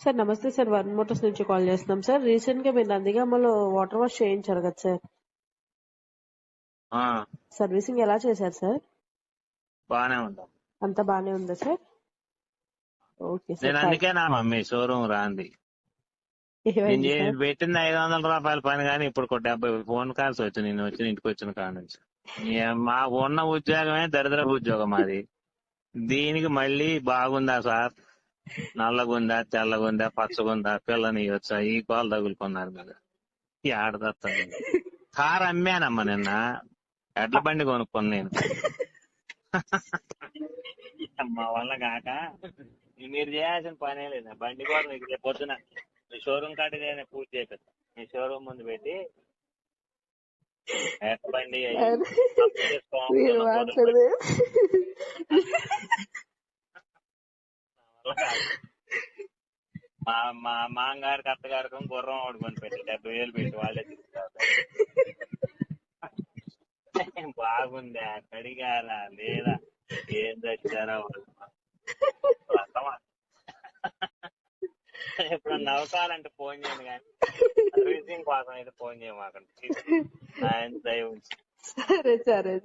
Sir నమస్తే sir, one Motors నుంచి call చేస్తున్నాం సార్. రీసెంట్ గా మీరు నందిగామలో వాటర్ వాష్ చేయించారు కదా సార్, ఆ, సర్వీసింగ్ ఎలా చేశారు సార్? బానే ఉంటాం. అంతా బానే ఉందా సార్? ఓకే సార్, నేను అందుకే నా మమ్మీ షోరూమ్ రాంది. నేను ఏమైంది సార్? పెట్టింది 500 రూపాయల పని కానీ ఇప్పుడు 70 ఫోన్ కాల్స్ వచ్చి నేను ఇంటికి వచ్చిన కాడ నుంచి. మా ఉన్న ఉద్యోగమే దరిద్రపు ఉద్యోగం అది. దీనికి మళ్ళీ బాగుందా సార్, నల్లగుందా, తెల్లగుందా, పచ్చగుందా, పిల్లని ఇవ్వచ్చా, ఈ కాలు తగులుకున్నారు కదా. ఈ ఆడదత్తాను కారు అమ్మానమ్మా నిన్న, ఎడ్ల బండి కొనుక్కొని నేను. మా వల్ల కాక మీరు చేయాల్సిన పనే లేదు. బండి కూడా మీకు రేపు పొద్దున మీ షోరూమ్ కాడికి నేను పూర్తి చేపిస్తాను. మీ షోరూమ్ ముందు పెట్టి ఎడ్ల బండి మీరు మాట్లాడదు మా మా మామగారికి అత్తగారికి గుర్రం ఓడుకొని పెట్టి 70,000 పెట్టి వాళ్ళే తీసుకురాదు. బాగుందా, కడిగారా లేదా, ఏం తెచ్చారా వాళ్ళు. ఇప్పుడు నవ్వుతారంటే ఫోన్ చేయండి కానీ సర్వీసింగ్ కోసం అయితే ఫోన్ చేయమాకండి. ఆయన దయ ఉంచి. సరే సరే సరే.